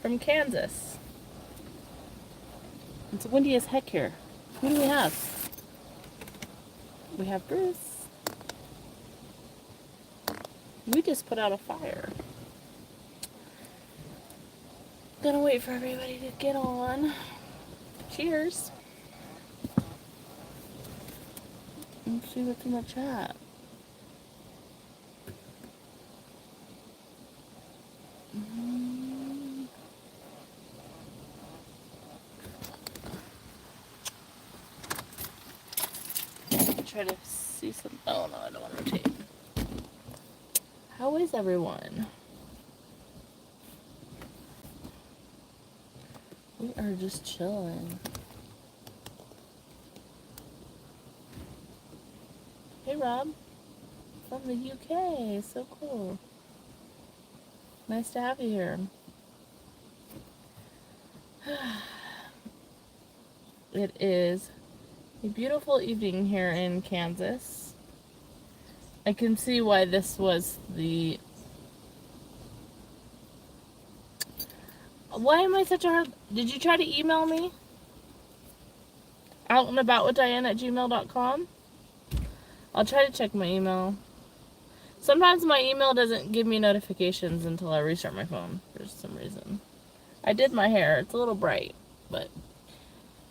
from Kansas. It's windy as heck here. Who do we have? We have Bruce. We just put out a fire. Gonna wait for everybody to get on. Cheers. Let's see what's in the chat. Try to see some. Oh no, I don't want to rotate. How is everyone? We are just chilling. Hey Rob, from the UK. So cool. Nice to have you here. It is a beautiful evening here in Kansas. I can see why this was the... Why am I such a hard... Did you try to email me? outandaboutwithdiane@gmail.com? I'll try to check my email. Sometimes my email doesn't give me notifications until I restart my phone for some reason. I did my hair. It's a little bright, but...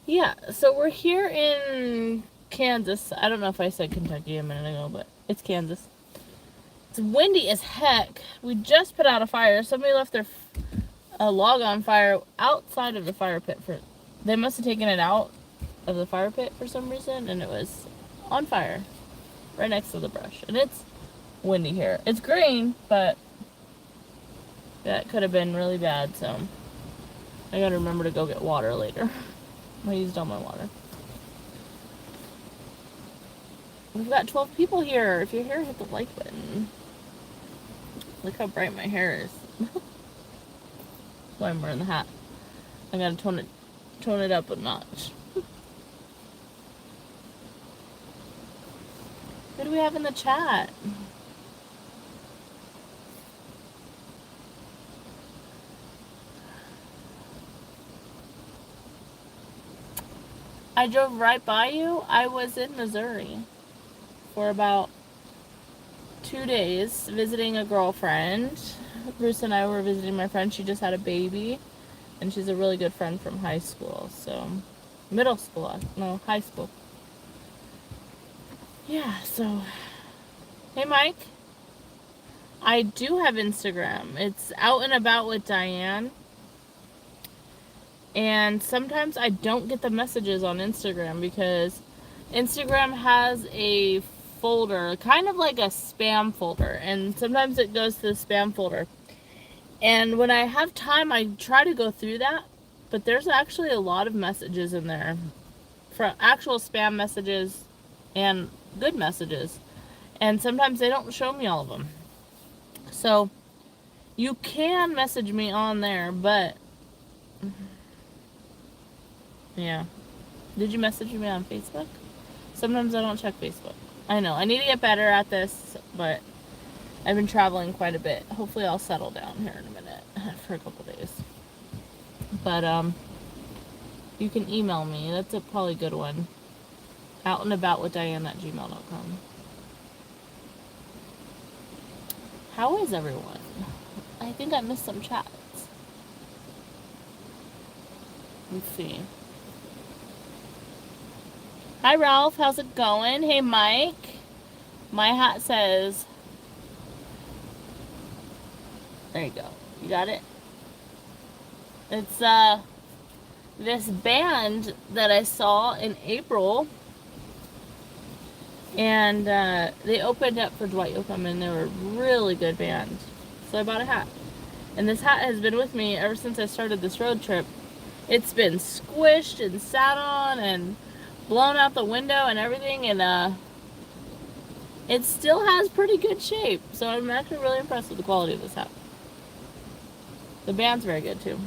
Yeah, so we're here in Kansas. I don't know if I said Kentucky a minute ago, but it's Kansas. It's windy as heck. We just put out a fire. Somebody left their log on fire outside of the fire pit. They must have taken it out of the fire pit for some reason, and it was on fire right next to the brush. And it's windy here. It's green, but that could have been really bad, so I gotta remember to go get water later. I used all my water. We've got 12 people here. If you're here, hit the like button. Look how bright my hair is. That's why I'm wearing the hat. I gotta tone it up a notch. Who do we have in the chat? I drove right by you. I was in Missouri for about 2 days visiting a girlfriend. Bruce and I were visiting my friend. She just had a baby, and she's a really good friend from high school. So, middle school. No, high school. Yeah, so... Hey, Mike. I do have Instagram. It's Out and About with Diane. And sometimes I don't get the messages on Instagram because Instagram has a folder, kind of like a spam folder, and sometimes it goes to the spam folder. And when I have time, I try to go through that, but there's actually a lot of messages in there, for actual spam messages and good messages, and sometimes they don't show me all of them. So you can message me on there, but yeah. Did you message me on Facebook? Sometimes I don't check Facebook. I know. I need to get better at this, but I've been traveling quite a bit. Hopefully I'll settle down here in a minute for a couple days. But, you can email me. That's a probably good one. outandaboutwithdiane@gmail.com. How is everyone? I think I missed some chats. Let's see. Hi, Ralph. How's it going? Hey, Mike. My hat says... There you go. You got it? It's, this band that I saw in April. And, they opened up for Dwight Yoakam, and they were a really good band. So I bought a hat. And this hat has been with me ever since I started this road trip. It's been squished and sat on and blown out the window and everything, and it still has pretty good shape. So I'm actually really impressed with the quality of this hat. The band's very good too.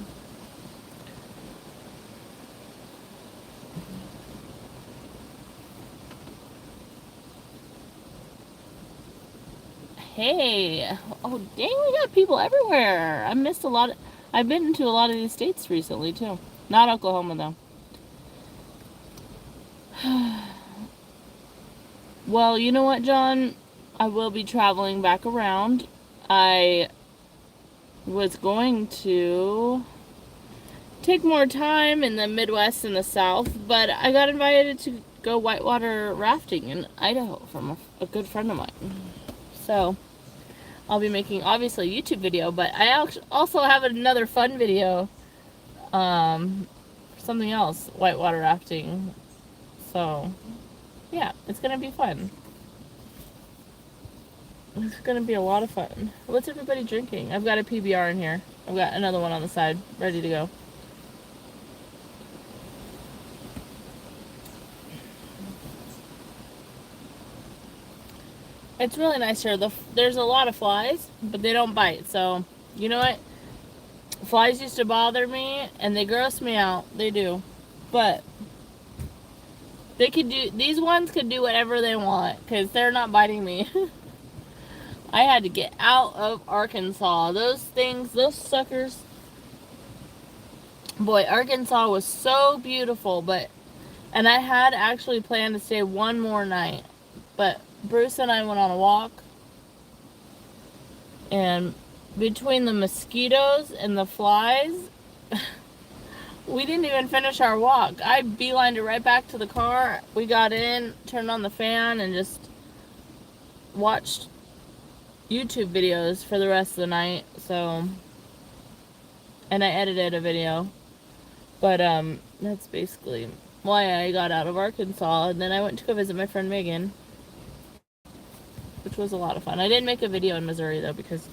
Hey. Oh, dang, we got people everywhere. I missed a lot. I've been to a lot of these states recently, too. Not Oklahoma, though. Well, you know what, John? I will be traveling back around. I was going to take more time in the Midwest and the South, but I got invited to go whitewater rafting in Idaho from a good friend of mine. So I'll be making, obviously, a YouTube video, but I also have another fun video, something else, whitewater rafting. So yeah, it's gonna be fun. It's gonna be a lot of fun. What's everybody drinking? I've got a PBR in here. I've got another one on the side, ready to go. It's really nice here. There's a lot of flies, but they don't bite. So, you know what? Flies used to bother me, and they gross me out. They do. But these ones could do whatever they want, because they're not biting me. I had to get out of Arkansas. Those suckers. Boy, Arkansas was so beautiful, and I had actually planned to stay one more night. But Bruce and I went on a walk, and between the mosquitoes and the flies, we didn't even finish our walk. I beelined it right back to the car. We got in, turned on the fan, and just watched YouTube videos for the rest of the night. So, and I edited a video. But that's basically why I got out of Arkansas. And then I went to go visit my friend Megan, which was a lot of fun. I didn't make a video in Missouri though, because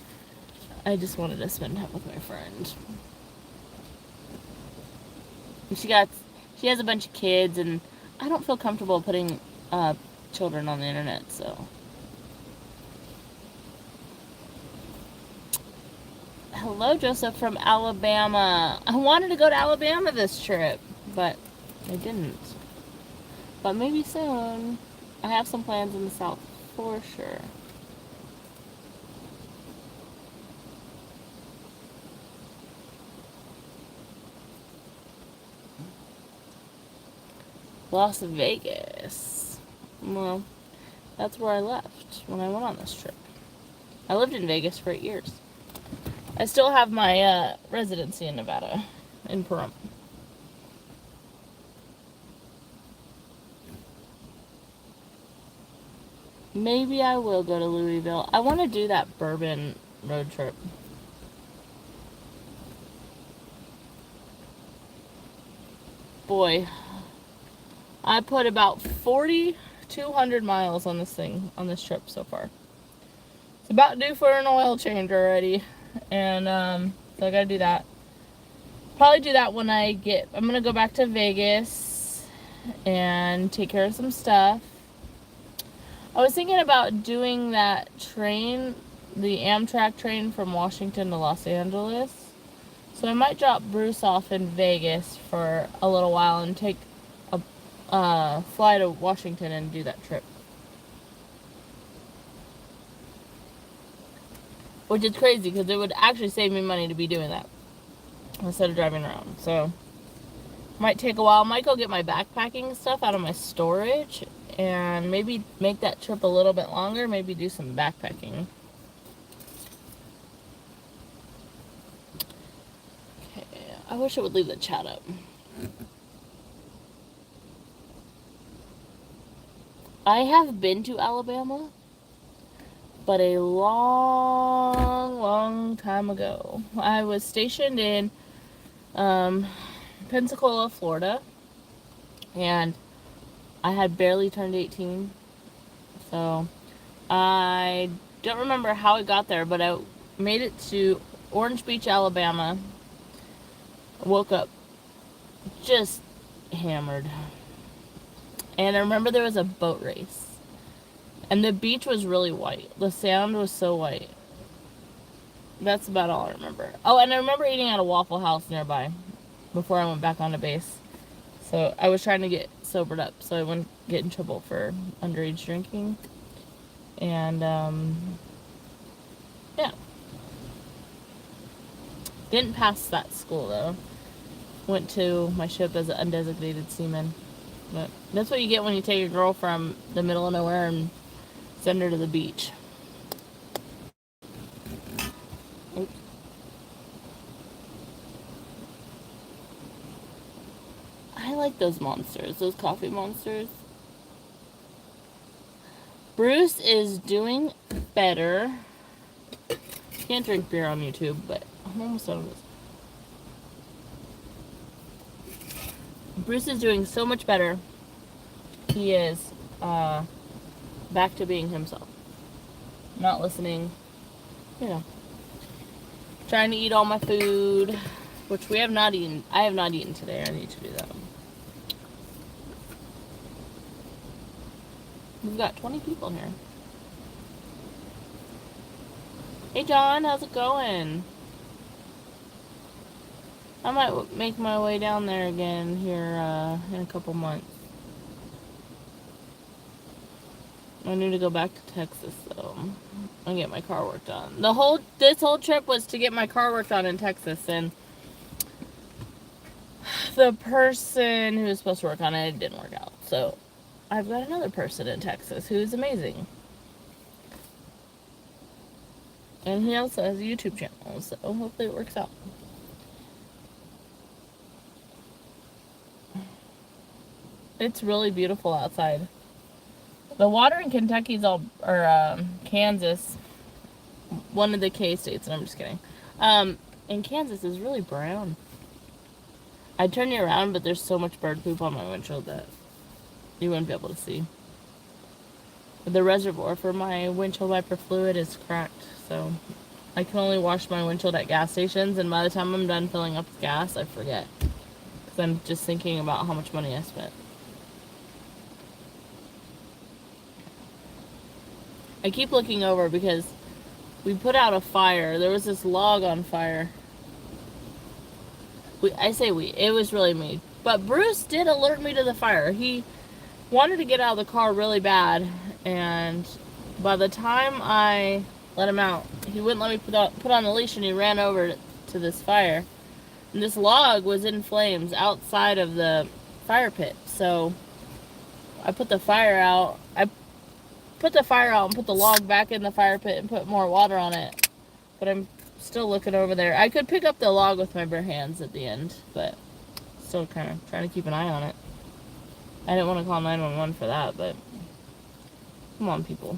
I just wanted to spend time with my friend. She has a bunch of kids, and I don't feel comfortable putting children on the internet, so. Hello, Joseph from Alabama. I wanted to go to Alabama this trip, but I didn't. But maybe soon. I have some plans in the South for sure. Las Vegas. Well, that's where I left when I went on this trip. I lived in Vegas for 8 years. I still have my residency in Nevada, in Pahrump. Maybe I will go to Louisville. I want to do that bourbon road trip. Boy, I put about 4,200 miles on this trip so far. It's about due for an oil change already. And so I gotta do that. Probably do that when I'm gonna go back to Vegas and take care of some stuff. I was thinking about doing that train, the Amtrak train from Washington to Los Angeles. So I might drop Bruce off in Vegas for a little while and take a fly to Washington and do that trip. Which is crazy, because it would actually save me money to be doing that instead of driving around. So, might take a while. Might go get my backpacking stuff out of my storage and maybe make that trip a little bit longer. Maybe do some backpacking. Okay, I wish it would leave the chat up. I have been to Alabama, but a long time ago. I was stationed in Pensacola, Florida, and I had barely turned 18, so I don't remember how I got there, but I made it to Orange Beach, Alabama. Woke up just hammered, and I remember there was a boat race. And the beach was really white. The sand was so white. That's about all I remember. Oh, and I remember eating at a Waffle House nearby before I went back onto base. So I was trying to get sobered up so I wouldn't get in trouble for underage drinking. And Yeah. Didn't pass that school, though. Went to my ship as an undesignated seaman. But that's what you get when you take a girl from the middle of nowhere and send her to the beach. Oops. I like those monsters, those coffee monsters. Bruce is doing better. Can't drink beer on YouTube, but I'm almost done with this. Bruce is doing so much better. He is back to being himself. Not listening, you know. Trying to eat all my food, which we have not eaten. I have not eaten today. I need to do that. We've got 20 people here. Hey John, how's it going? I might make my way down there again here in a couple months. I need to go back to Texas though and get my car worked on. This whole trip was to get my car worked on in Texas, and the person who was supposed to work on it didn't work out. So I've got another person in Texas who's amazing. And he also has a YouTube channel, so hopefully it works out. It's really beautiful outside. The water in Kentucky's all, or Kansas, one of the K-states, and I'm just kidding. In Kansas is really brown. I'd turn you around, but there's so much bird poop on my windshield that you wouldn't be able to see. The reservoir for my windshield wiper fluid is cracked, so I can only wash my windshield at gas stations, and by the time I'm done filling up with gas, I forget. Because I'm just thinking about how much money I spent. I keep looking over because we put out a fire. There was this log on fire. It was really me. But Bruce did alert me to the fire. He wanted to get out of the car really bad, and by the time I let him out, he wouldn't let me put on the leash, and he ran over to this fire. And this log was in flames outside of the fire pit. So I put the fire out. Put the fire out and put the log back in the fire pit and put more water on it. But I'm still looking over there. I could pick up the log with my bare hands at the end, but still kind of trying to keep an eye on it. I didn't want to call 911 for that, but come on, people.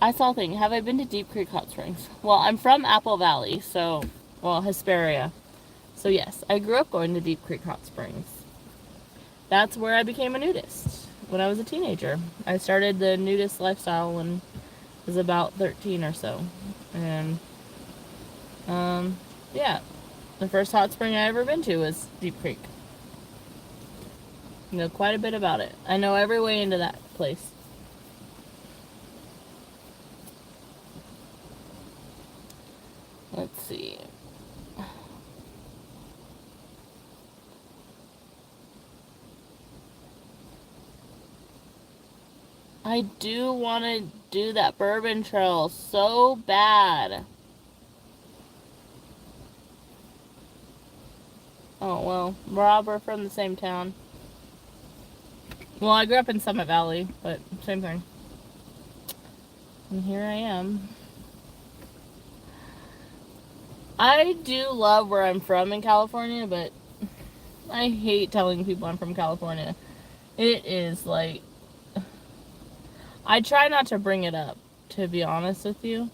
I saw a thing. Have I been to Deep Creek Hot Springs? Well, I'm from Apple Valley, so, well, Hesperia. So yes, I grew up going to Deep Creek Hot Springs. That's where I became a nudist. When I was a teenager. I started the nudist lifestyle when I was about 13 or so. And, yeah. The first hot spring I ever been to was Deep Creek. I know quite a bit about it. I know every way into that place. Let's see. I do want to do that bourbon trail so bad. Oh, well, Rob, we're from the same town. Well, I grew up in Summit Valley, but same thing. And here I am. I do love where I'm from in California, but I hate telling people I'm from California. It is like... I try not to bring it up, to be honest with you.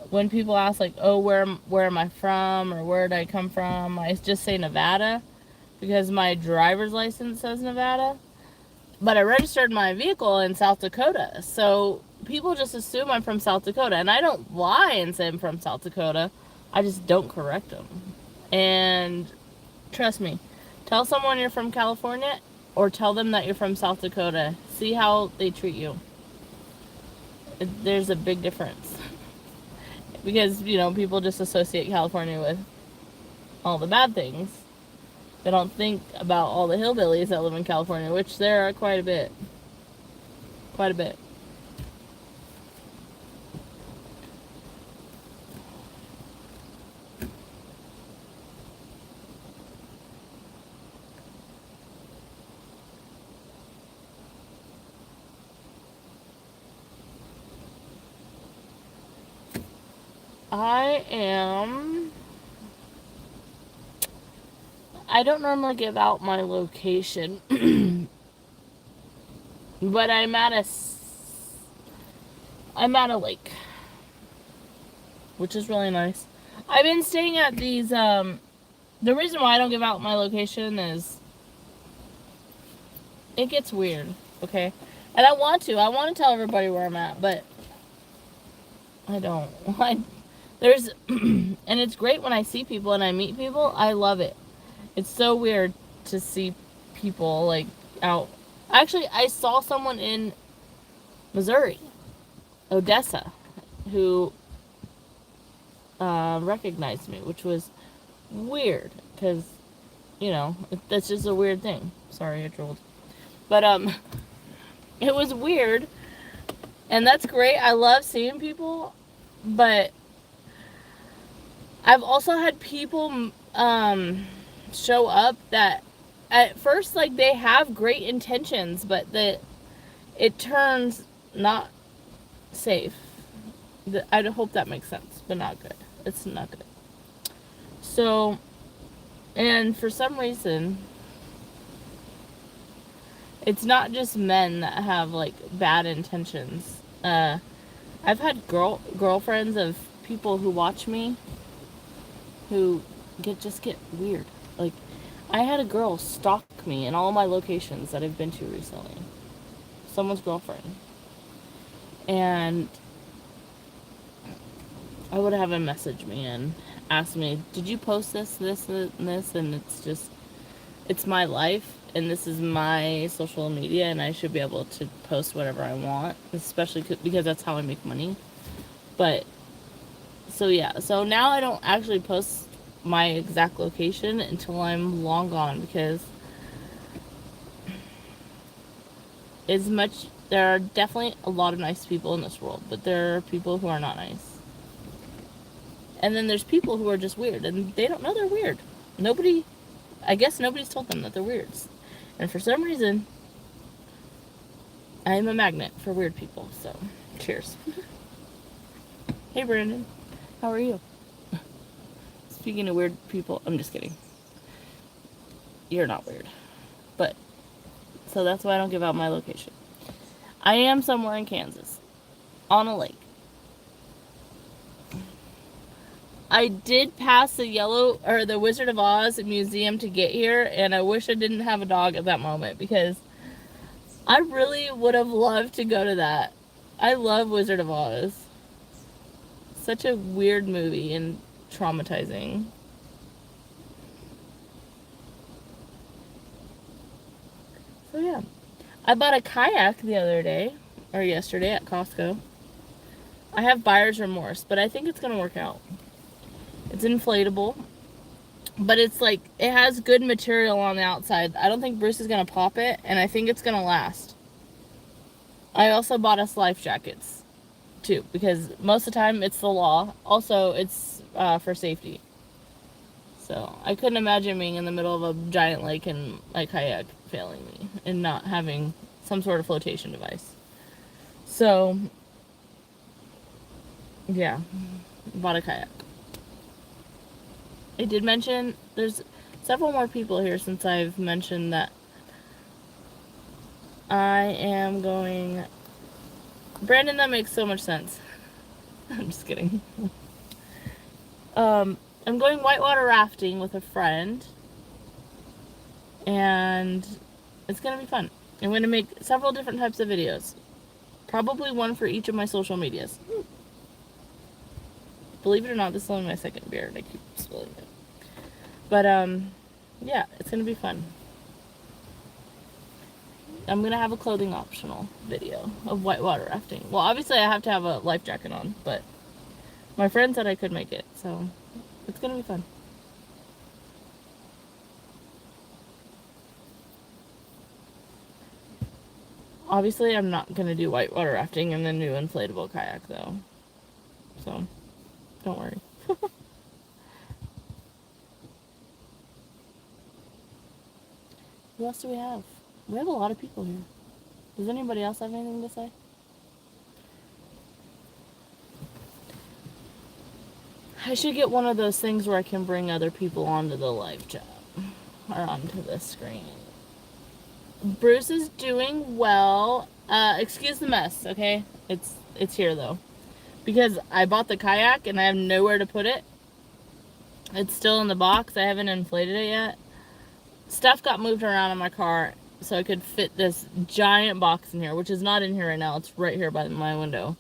When people ask, like, oh, where am I from, or where did I come from, I just say Nevada, because my driver's license says Nevada. But I registered my vehicle in South Dakota, so people just assume I'm from South Dakota. And I don't lie and say I'm from South Dakota. I just don't correct them. And trust me, tell someone you're from California, or tell them that you're from South Dakota. See how they treat you. There's a big difference. Because, you know, people just associate California with all the bad things. They don't think about all the hillbillies that live in California, which there are quite a bit. Quite a bit. I don't normally give out my location, but I'm at a lake, which is really nice. I've been staying at these, the reason why I don't give out my location is it gets weird, okay? And I want to tell everybody where I'm at, but I don't. There's, and it's great when I see people and I meet people. I love it. It's so weird to see people, like, out. Actually, I saw someone in Missouri, Odessa, who recognized me, which was weird, because, you know, that's just a weird thing. Sorry, I drooled. But, it was weird, and that's great. I love seeing people, but I've also had people, show up that at first, like, they have great intentions, but it turns not safe. I hope that makes sense, but not good. It's not good. So, and for some reason, it's not just men that have, like, bad intentions. I've had girlfriends of people who watch me who just get weird. Like, I had a girl stalk me in all my locations that I've been to recently. Someone's girlfriend. And I would have him message me and ask me, did you post this, and this? And it's my life, and this is my social media, and I should be able to post whatever I want, especially because that's how I make money. But, so yeah, so now I don't actually post my exact location until I'm long gone, because there are definitely a lot of nice people in this world, but there are people who are not nice. And then there's people who are just weird, and they don't know they're weird. I guess nobody's told them that they're weirds. And for some reason, I'm a magnet for weird people, so cheers. Hey Brandon, how are you? Speaking of weird people, I'm just kidding. You're not weird. But, so that's why I don't give out my location. I am somewhere in Kansas, on a lake. I did pass the Wizard of Oz museum to get here, and I wish I didn't have a dog at that moment, because I really would have loved to go to that. I love Wizard of Oz. Such a weird movie and traumatizing. So yeah. I bought a kayak the other day, or yesterday at Costco. I have buyer's remorse, but I think it's going to work out. It's inflatable, but it's like, it has good material on the outside. I don't think Bruce is going to pop it, and I think it's going to last. I also bought us life jackets, too, because most of the time it's the law. Also, it's for safety. So, I couldn't imagine being in the middle of a giant lake and my kayak failing me and not having some sort of flotation device. So, yeah, bought a kayak. I did mention, there's several more people here since I've mentioned that I am going... Brandon, that makes so much sense. I'm just kidding. I'm going whitewater rafting with a friend, and it's going to be fun. I'm going to make several different types of videos. Probably one for each of my social medias. Believe it or not, this is only my second beer, and I keep spilling it. But, yeah, it's going to be fun. I'm going to have a clothing optional video of whitewater rafting. Well, obviously I have to have a life jacket on, but my friend said I could make it, so it's going to be fun. Obviously I'm not going to do whitewater rafting in the new inflatable kayak, though. So, don't worry. Who else do we have? We have a lot of people here. Does anybody else have anything to say? I should get one of those things where I can bring other people onto the live chat or onto the screen. Bruce is doing well. Excuse the mess, okay? It's here though. Because I bought the kayak and I have nowhere to put it. It's still in the box. I haven't inflated it yet. Stuff got moved around in my car so I could fit this giant box in here, which is not in here right now. It's right here by my window.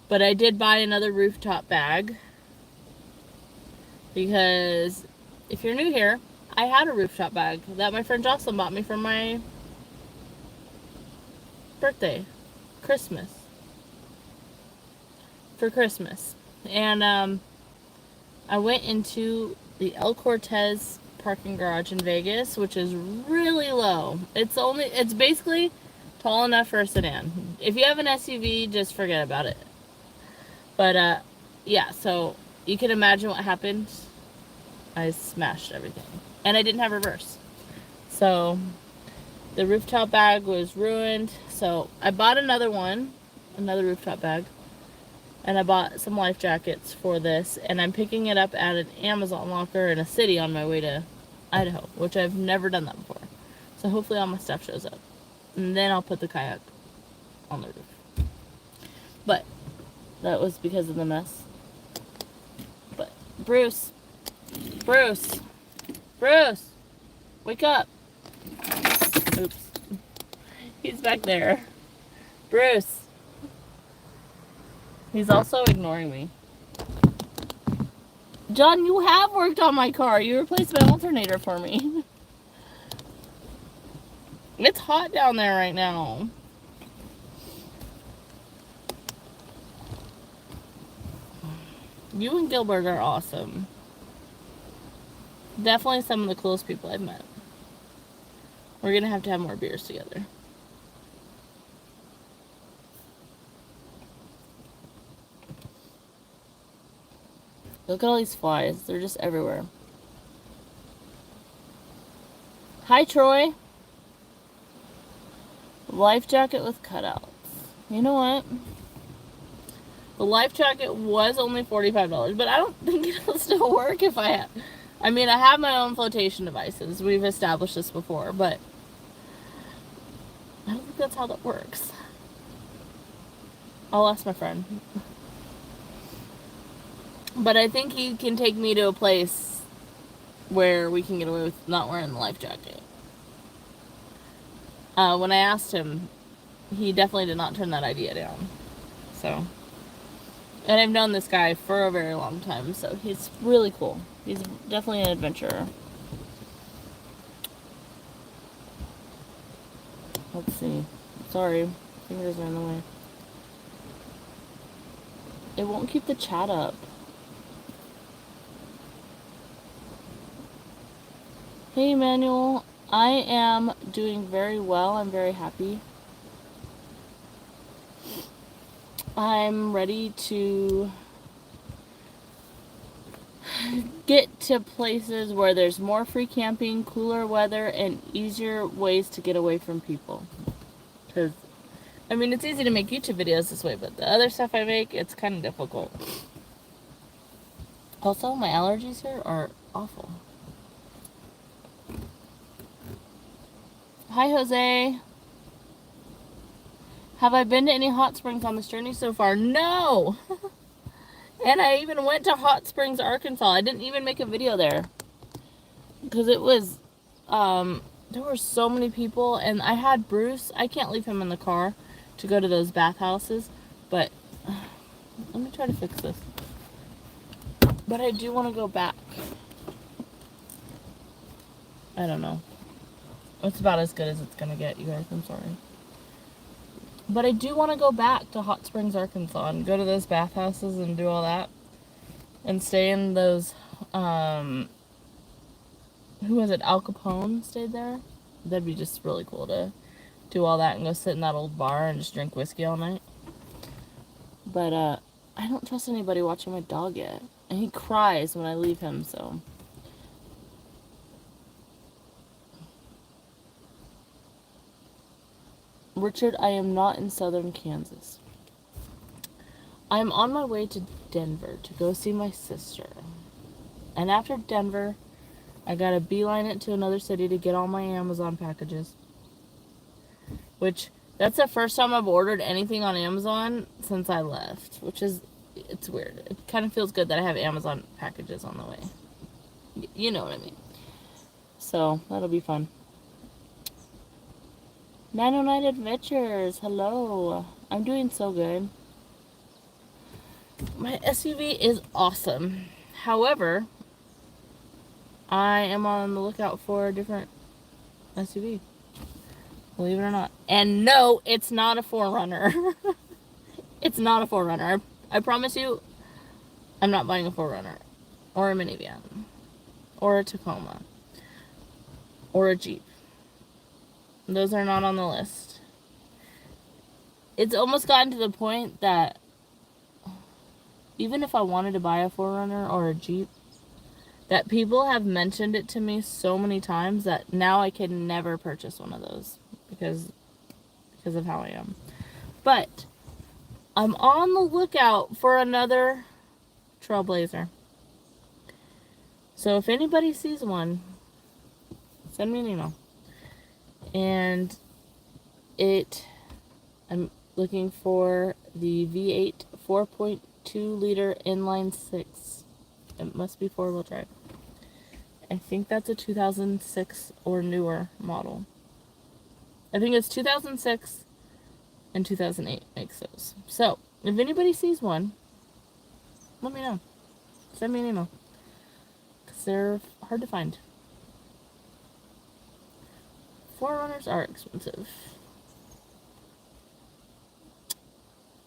But I did buy another rooftop bag because if you're new here, I had a rooftop bag that my friend Jocelyn bought me for my birthday, for Christmas. And I went into the El Cortez parking garage in Vegas, which is really low. It's basically tall enough for a sedan. If you have an SUV, just forget about it. But yeah, so you can imagine what happened. I smashed everything, and I didn't have reverse, so the rooftop bag was ruined. So I bought another rooftop bag, and I bought some life jackets for this, and I'm picking it up at an Amazon locker in a city on my way to Idaho, which I've never done that before. So hopefully all my stuff shows up, and then I'll put the kayak on the roof. But that was because of the mess. But Bruce, wake up. Oops. He's back there. Bruce. He's also ignoring me. John, you have worked on my car. You replaced my alternator for me. It's hot down there right now. You and Gilbert are awesome. Definitely some of the coolest people I've met. We're gonna have to have more beers together. Look at all these flies. They're just everywhere. Hi, Troy. Life jacket with cutouts. You know what? The life jacket was only $45, but I don't think it'll still work if I have... I mean, I have my own flotation devices. We've established this before, but I don't think that's how that works. I'll ask my friend. But I think he can take me to a place where we can get away with not wearing the life jacket. When I asked him, he definitely did not turn that idea down. So, and I've known this guy for a very long time, so he's really cool. He's definitely an adventurer. Let's see. Sorry, fingers are in the way. It won't keep the chat up. Hey, Emmanuel. I am doing very well. I'm very happy. I'm ready to get to places where there's more free camping, cooler weather, and easier ways to get away from people. Because, I mean, it's easy to make YouTube videos this way, but the other stuff I make, it's kind of difficult. Also, my allergies here are awful. Hi, Jose. Have I been to any hot springs on this journey so far? No! And I even went to Hot Springs, Arkansas. I didn't even make a video there. Because it was, there were so many people. And I had Bruce. I can't leave him in the car to go to those bathhouses. But, let me try to fix this. But I do want to go back. I don't know. It's about as good as it's going to get, you guys. I'm sorry. But I do want to go back to Hot Springs, Arkansas and go to those bathhouses and do all that. And stay in those, who was it? Al Capone stayed there. That'd be just really cool to do all that and go sit in that old bar and just drink whiskey all night. But, I don't trust anybody watching my dog yet. And he cries when I leave him, so... Richard, I am not in southern Kansas. I'm on my way to Denver to go see my sister. And after Denver, I gotta beeline it to another city to get all my Amazon packages. Which, that's the first time I've ordered anything on Amazon since I left. Which is, it's weird. It kind of feels good that I have Amazon packages on the way. You know what I mean. So, that'll be fun. 909 Adventures, hello. I'm doing so good. My SUV is awesome. However, I am on the lookout for a different SUV. Believe it or not. And no, it's not a 4Runner. It's not a 4Runner. I promise you, I'm not buying a 4Runner. Or a minivan. Or a Tacoma. Or a Jeep. Those are not on the list. It's almost gotten to the point that even if I wanted to buy a 4Runner or a Jeep, that people have mentioned it to me so many times that now I can never purchase one of those because of how I am. But I'm on the lookout for another Trailblazer. So if anybody sees one, send me an email. And I'm looking for the V8 4.2 liter inline 6. It must be 4-wheel drive. I think that's a 2006 or newer model. I think it's 2006 and 2008 makes those. So, if anybody sees one, let me know. Send me an email. Because they're hard to find. 4Runners are expensive.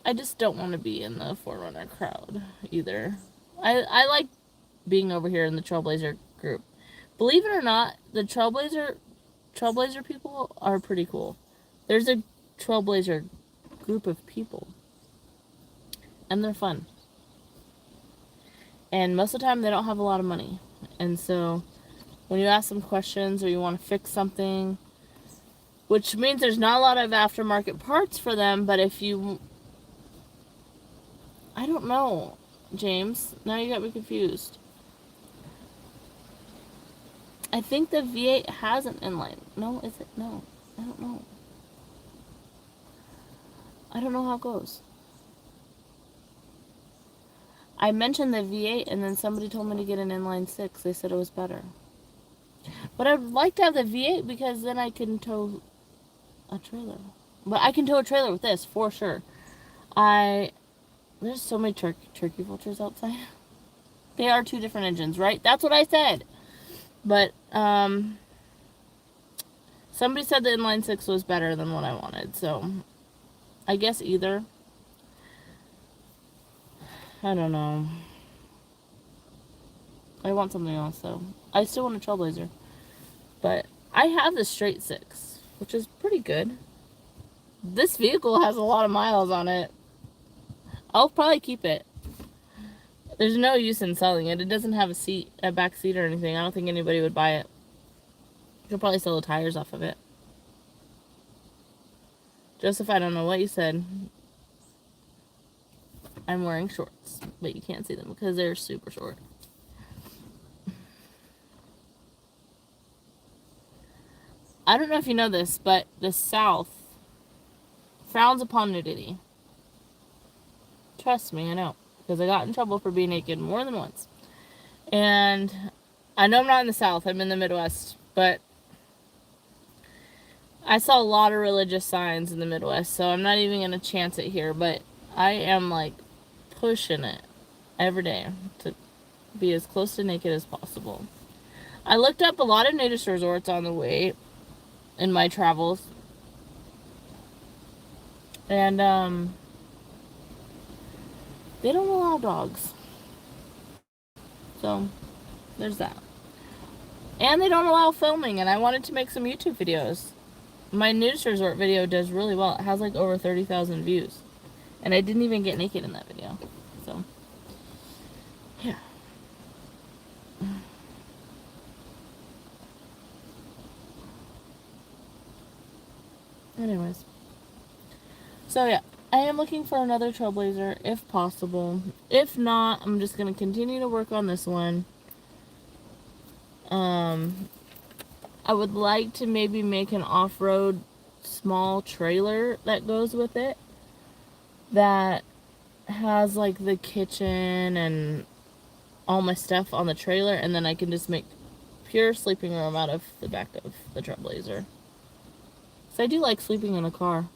I just don't want to be in the 4Runner crowd either. I like being over here in the Trailblazer group. Believe it or not, the Trailblazer people are pretty cool. There's a Trailblazer group of people. And they're fun. And most of the time they don't have a lot of money. And so when you ask them questions or you want to fix something, which means there's not a lot of aftermarket parts for them, but if you... I don't know, James. Now you got me confused. I think the V8 has an inline. No, is it? No. I don't know. I don't know how it goes. I mentioned the V8 and then somebody told me to get an inline 6. They said it was better. But I'd like to have the V8 because then I can tow a trailer. But I can tow a trailer with this, for sure. There's so many turkey vultures outside. They are 2 different engines, right? That's what I said. But, somebody said the inline 6 was better than what I wanted, so I guess either. I don't know. I want something else, though. I still want a Trailblazer. But I have the straight 6, which is pretty good. This vehicle has a lot of miles on it. I'll probably keep it. There's no use in selling it. It doesn't have a back seat or anything. I don't think anybody would buy it. You could probably sell the tires off of it. Joseph, I don't know what you said. I'm wearing shorts, but you can't see them because they're super short. I don't know if you know this, but the South frowns upon nudity. Trust me, I know. Because I got in trouble for being naked more than once. And I know I'm not in the South, I'm in the Midwest, but I saw a lot of religious signs in the Midwest, so I'm not even going to chance it here, but I am like pushing it every day to be as close to naked as possible. I looked up a lot of nudist resorts on the way in my travels. And, they don't allow dogs. So, there's that. And they don't allow filming, and I wanted to make some YouTube videos. My nudist resort video does really well. It has like over 30,000 views. And I didn't even get naked in that video. So, yeah. Anyways. So, yeah. I am looking for another Trailblazer, if possible. If not, I'm just going to continue to work on this one. I would like to maybe make an off-road small trailer that goes with it. That has, like, the kitchen and all my stuff on the trailer. And then I can just make pure sleeping room out of the back of the Trailblazer. So I do like sleeping in a car.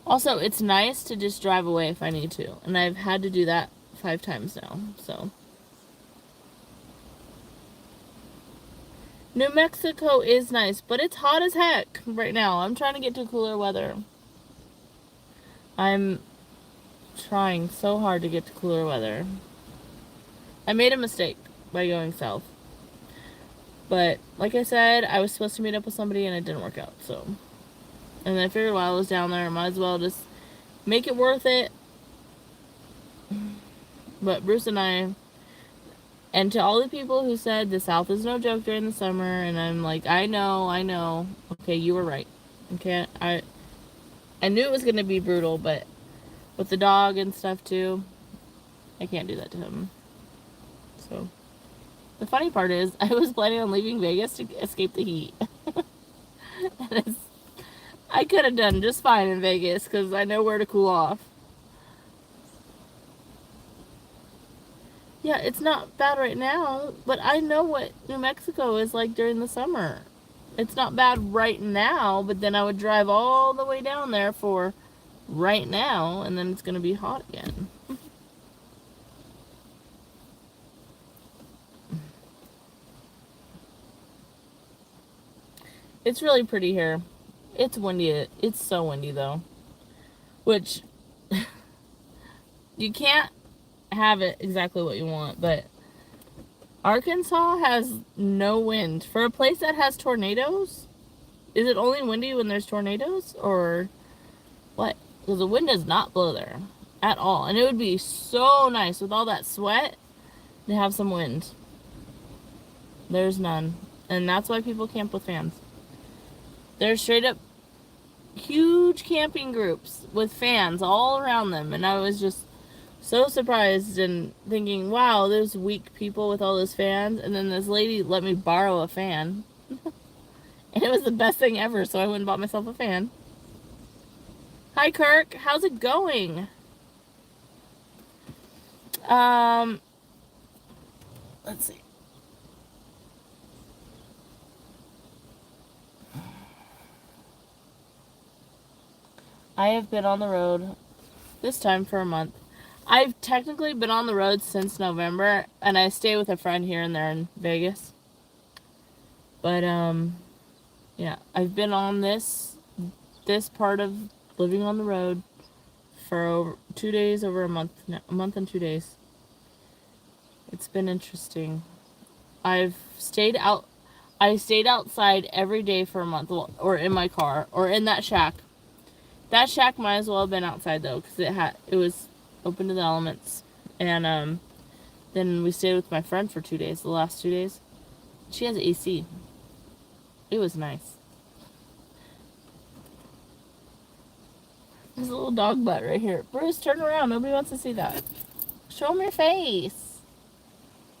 Also, it's nice to just drive away if I need to. And I've had to do that 5 times now, so. New Mexico is nice, but it's hot as heck right now. I'm trying to get to cooler weather. I'm trying so hard to get to cooler weather. I made a mistake by going south. But, like I said, I was supposed to meet up with somebody and it didn't work out, so. And I figured while I was down there, I might as well just make it worth it. But Bruce and I, and to all the people who said the South is no joke during the summer, and I'm like, I know. Okay, you were right. Okay, I knew it was going to be brutal, but with the dog and stuff too, I can't do that to him. So, the funny part is, I was planning on leaving Vegas to escape the heat. And I could have done just fine in Vegas because I know where to cool off. Yeah, it's not bad right now, but I know what New Mexico is like during the summer. It's not bad right now, but then I would drive all the way down there for right now, and then it's going to be hot again. It's really pretty here. It's windy. It's so windy, though. Which, you can't have it exactly what you want, but Arkansas has no wind. For a place that has tornadoes, is it only windy when there's tornadoes, or what? Because the wind does not blow there at all. And it would be so nice with all that sweat to have some wind. There's none. And that's why people camp with fans. There's straight up huge camping groups with fans all around them. And I was just so surprised and thinking, wow, there's weak people with all those fans. And then this lady let me borrow a fan. And it was the best thing ever, so I went and bought myself a fan. Hi, Kirk. How's it going? Let's see. I have been on the road this time for a month. I've technically been on the road since November, and I stay with a friend here and there in Vegas. But, yeah, I've been on this part of living on the road for over 2 days, over a month and 2 days. It's been interesting. I stayed outside every day for a month, or in my car, or in that shack. That shack might as well have been outside though, because it was open to the elements. And then we stayed with my friend for 2 days, the last 2 days. She has AC. It was nice. There's a little dog butt right here. Bruce, turn around. Nobody wants to see that. Show him your face.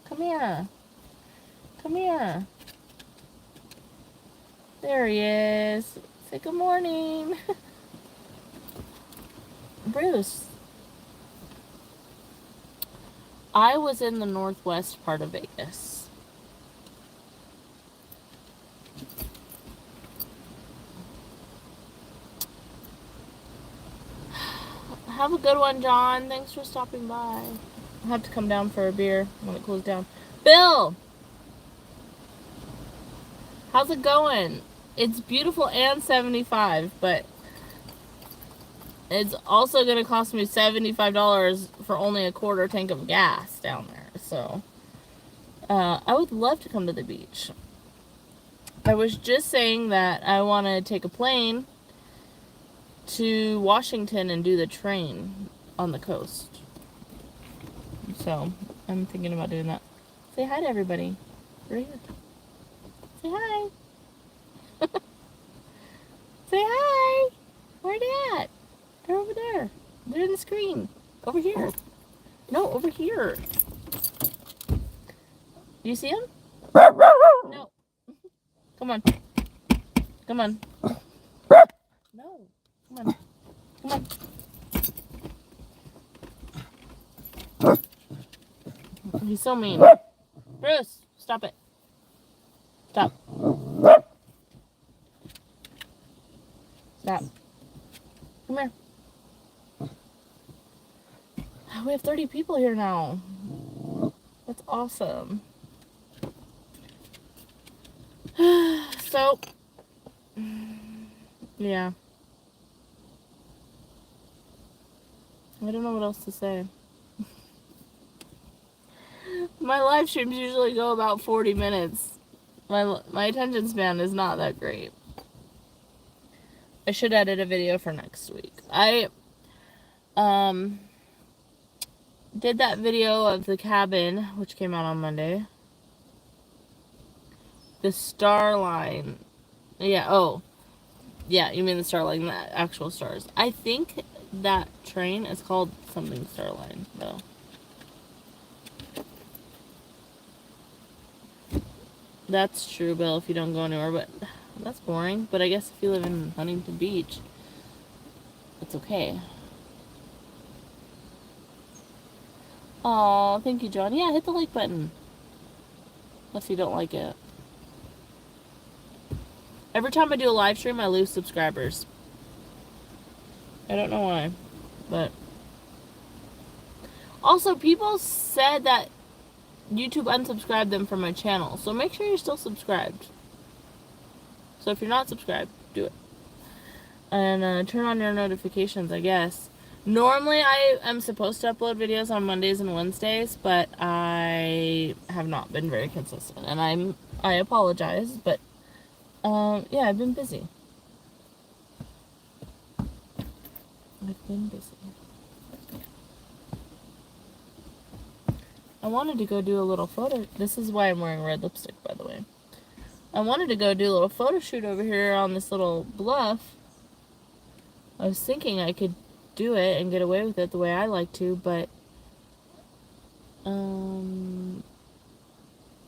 Come here. Come here. There he is. Say good morning. Bruce. I was in the northwest part of Vegas. Have a good one, John. Thanks for stopping by. I'll have to come down for a beer when it cools down. Bill! How's it going? It's beautiful and 75, but it's also going to cost me $75 for only a quarter tank of gas down there. So, I would love to come to the beach. I was just saying that I want to take a plane to Washington and do the train on the coast. So, I'm thinking about doing that. Say hi to everybody. Right here. Say hi. Say hi. Where they at? They're over there. They're in the screen. Over here. No, over here. Do you see them? No. Come on. Come on. No. Come on. Come on. He's so mean. Bruce, stop it. Stop. Stop. Come here. We have 30 people here now. That's awesome. So, yeah. I don't know what else to say. My live streams usually go about 40 minutes. My attention span is not that great. I should edit a video for next week. I did that video of the cabin, which came out on Monday. The star line. Yeah, oh. Yeah, you mean the star line, the actual stars. I think that train is called something Starline, though. That's true, Bill, if you don't go anywhere, but that's boring. But I guess if you live in Huntington Beach, it's okay. Aw, thank you, John. Yeah, hit the like button. Unless you don't like it. Every time I do a live stream, I lose subscribers. I don't know why, but... Also, people said that YouTube unsubscribed them from my channel, so make sure you're still subscribed. So if you're not subscribed, do it. And turn on your notifications, I guess. Normally, I am supposed to upload videos on Mondays and Wednesdays, but I have not been very consistent, and I apologize, but yeah, I've been busy. I wanted to go do a little photo. This is why I'm wearing red lipstick, by the way. I wanted to go do a little photo shoot over here on this little bluff. I was thinking I could do it and get away with it the way I like to, but the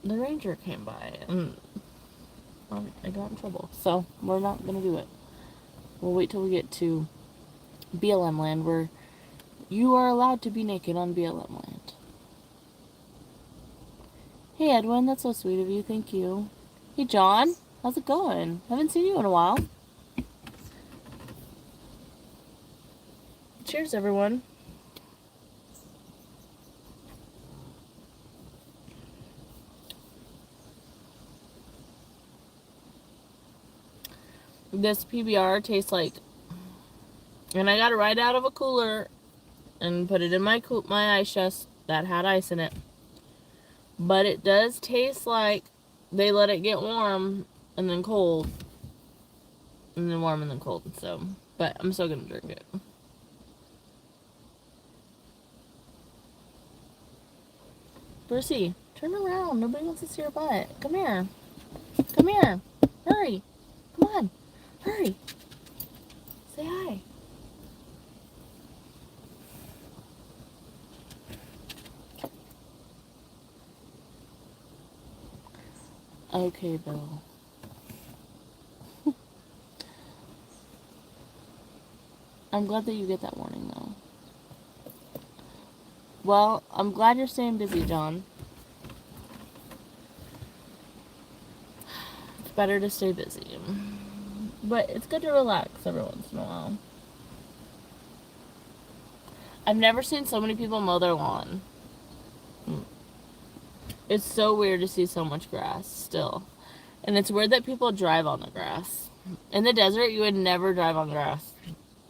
ranger came by and I got in trouble. So we're not gonna do it. We'll wait till we get to BLM land, where you are allowed to be naked on BLM land. Hey Edwin, that's so sweet of you. Thank you. Hey John, how's it going? Haven't seen you in a while. Cheers, everyone. This PBR tastes like, and I got it right out of a cooler and put it in my ice chest that had ice in it. But it does taste like they let it get warm and then cold. And then warm and then cold. So, but I'm still gonna drink it. Brucey, turn around. Nobody wants to see your butt. Come here. Come here. Hurry. Come on. Hurry. Say hi. Okay, Bill. I'm glad that you get that warning, though. Well, I'm glad you're staying busy, John. It's better to stay busy. But it's good to relax every once in a while. I've never seen so many people mow their lawn. It's so weird to see so much grass still. And it's weird that people drive on the grass. In the desert, you would never drive on grass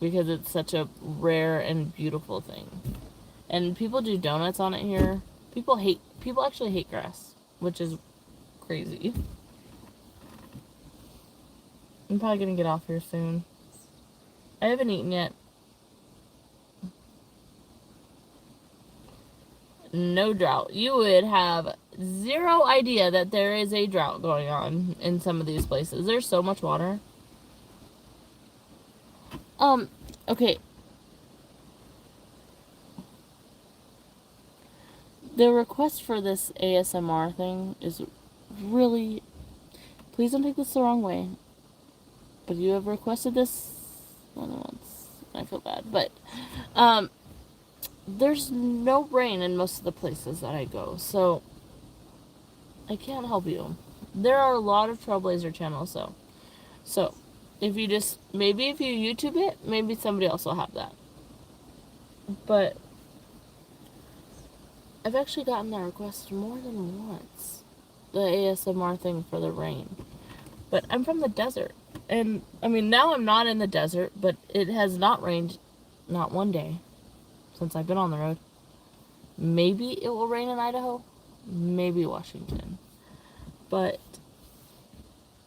because it's such a rare and beautiful thing. And people do donuts on it here. People actually hate grass, which is crazy. I'm probably gonna get off here soon. I haven't eaten yet. No drought. You would have zero idea that there is a drought going on in some of these places. There's so much water. Okay. The request for this ASMR thing is really... Please don't take this the wrong way. But you have requested this more than once. I feel bad. But, there's no rain in most of the places that I go. So, I can't help you. There are a lot of Trailblazer channels, though. So, if you just... Maybe if you YouTube it, maybe somebody else will have that. But... I've actually gotten that request more than once. The ASMR thing for the rain. But I'm from the desert. And, I mean, now I'm not in the desert, but it has not rained not one day since I've been on the road. Maybe it will rain in Idaho. Maybe Washington. But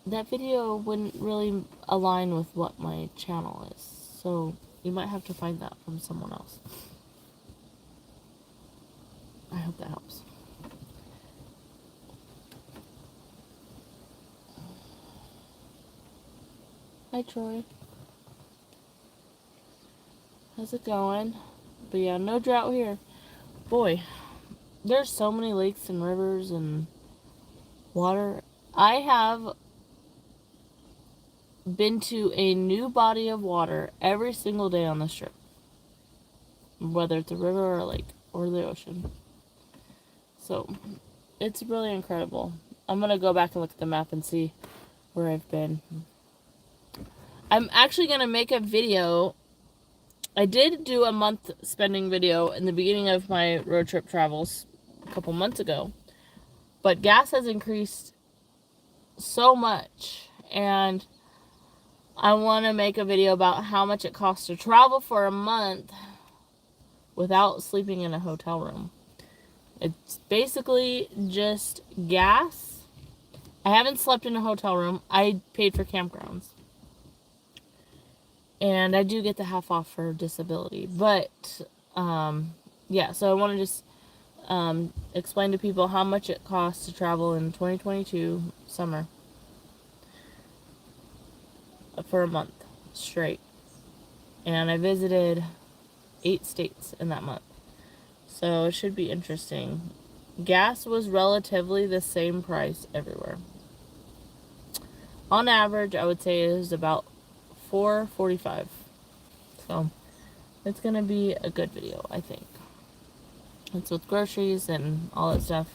that video wouldn't really align with what my channel is. So you might have to find that from someone else. I hope that helps. Hi, Troy. How's it going? But yeah, no drought here. Boy, there's so many lakes and rivers and water. I have been to a new body of water every single day on this trip. Whether it's a river or a lake or the ocean. So, it's really incredible. I'm going to go back and look at the map and see where I've been. I'm actually going to make a video. I did do a month spending video in the beginning of my road trip travels a couple months ago. But gas has increased so much. And I want to make a video about how much it costs to travel for a month without sleeping in a hotel room. It's basically just gas. I haven't slept in a hotel room. I paid for campgrounds. And I do get the half off for disability. But, yeah, so I want to just explain to people how much it costs to travel in 2022 summer. For a month straight. And I visited 8 states in that month. So it should be interesting. Gas was relatively the same price everywhere. On average, I would say it was about $4.45. So it's going to be a good video, I think. It's with groceries and all that stuff.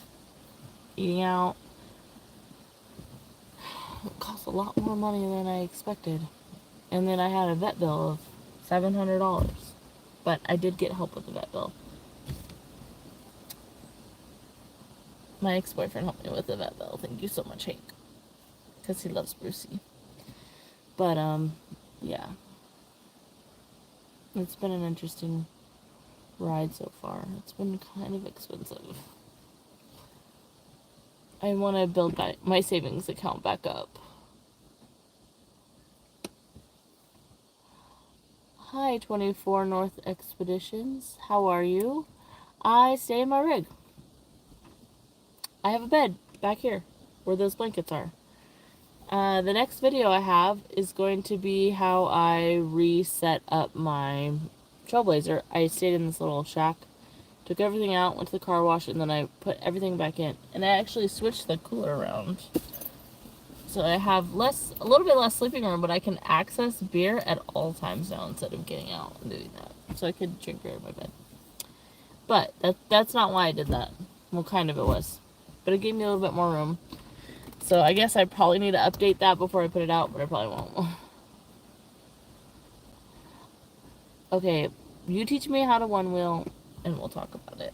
Eating out. It cost a lot more money than I expected. And then I had a vet bill of $700. But I did get help with the vet bill. My ex-boyfriend helped me with the vet bill. Thank you so much, Hank. Because he loves Brucey. But, yeah. It's been an interesting ride so far. It's been kind of expensive. I want to build my savings account back up. Hi, 24 North Expeditions. How are you? I stay in my rig. I have a bed back here where those blankets are. The next video I have is going to be how I reset up my Trailblazer. I stayed in this little shack, took everything out, went to the car wash, and then I put everything back in. And I actually switched the cooler around. So I have a little bit less sleeping room, but I can access beer at all times now instead of getting out and doing that. So I could drink beer in my bed. But that's not why I did that. Well, kind of it was. But it gave me a little bit more room. So I guess I probably need to update that before I put it out, but I probably won't. Okay, you teach me how to one wheel, and we'll talk about it.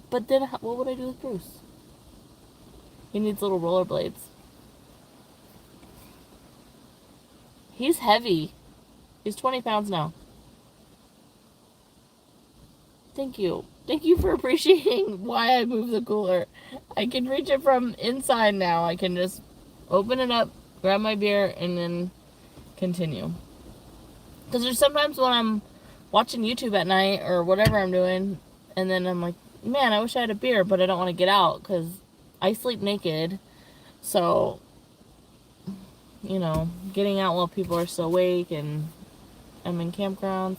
But then, what would I do with Bruce? He needs little rollerblades. He's heavy. He's 20 pounds now. Thank you. Thank you for appreciating why I moved the cooler. I can reach it from inside now. I can just open it up, grab my beer, and then continue. Because there's sometimes when I'm watching YouTube at night or whatever I'm doing, and then I'm like, man, I wish I had a beer, but I don't want to get out because I sleep naked. So, you know, getting out while people are still awake and I'm in campgrounds.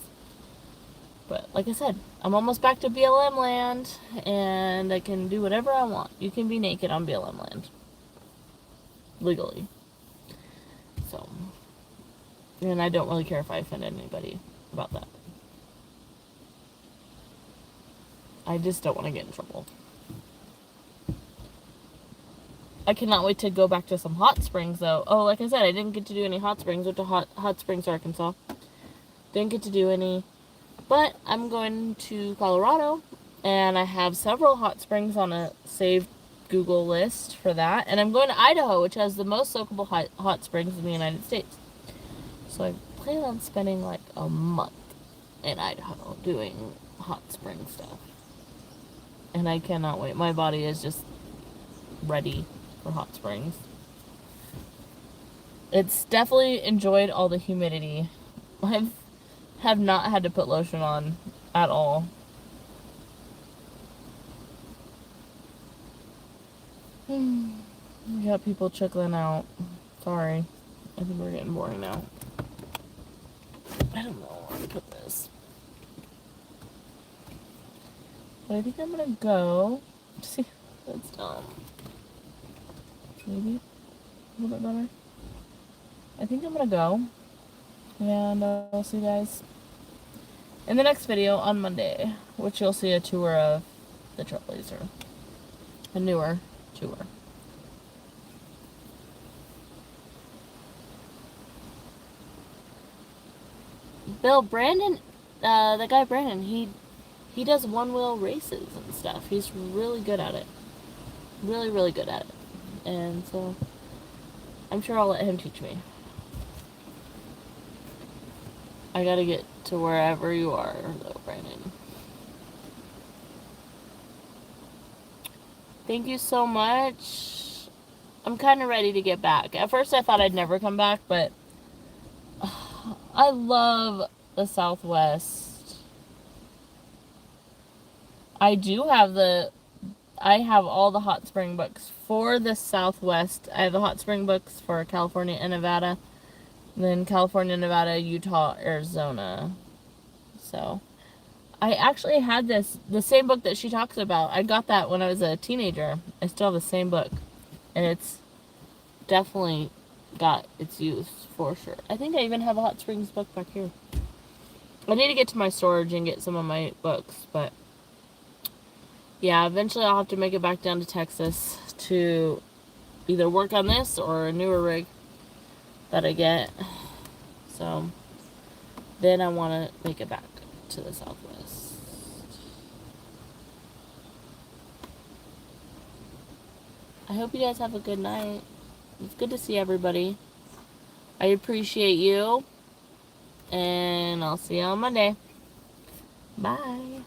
But like I said, I'm almost back to BLM land, and I can do whatever I want. You can be naked on BLM land. Legally. So, and I don't really care if I offend anybody about that. I just don't want to get in trouble. I cannot wait to go back to some hot springs, though. Oh, like I said, I didn't get to do any hot springs. Went to Hot Springs, Arkansas. Didn't get to do any. But I'm going to Colorado, and I have several hot springs on a saved Google list for that. And I'm going to Idaho, which has the most soakable hot springs in the United States. So I plan on spending like a month in Idaho doing hot spring stuff. And I cannot wait. My body is just ready for hot springs. It's definitely enjoyed all the humidity. I have not had to put lotion on at all. We got people trickling out. Sorry. I think we're getting boring now. I don't know where to put this. But I think I'm gonna go. See, that's dumb. Maybe a little bit better. I think I'm gonna go. And I'll see you guys in the next video on Monday, which you'll see a tour of the Trailblazer. A newer tour. The guy Brandon, he does one-wheel races and stuff. He's really good at it. Really, really good at it. And so, I'm sure I'll let him teach me. I gotta get to wherever you are, though, Brandon. Thank you so much. I'm kind of ready to get back. At first I thought I'd never come back, but I love the Southwest. I have all the hot spring books for the Southwest. I have the hot spring books for California and Nevada. Then California, Nevada, Utah, Arizona. So, I actually had the same book that she talks about. I got that when I was a teenager. I still have the same book. And it's definitely got its use, for sure. I think I even have a Hot Springs book back here. I need to get to my storage and get some of my books, but yeah, eventually I'll have to make it back down to Texas to either work on this or a newer rig that I get. So then I want to make it back to the Southwest. I hope you guys have a good night. It's good to see everybody. I appreciate you. And I'll see you on Monday. Bye.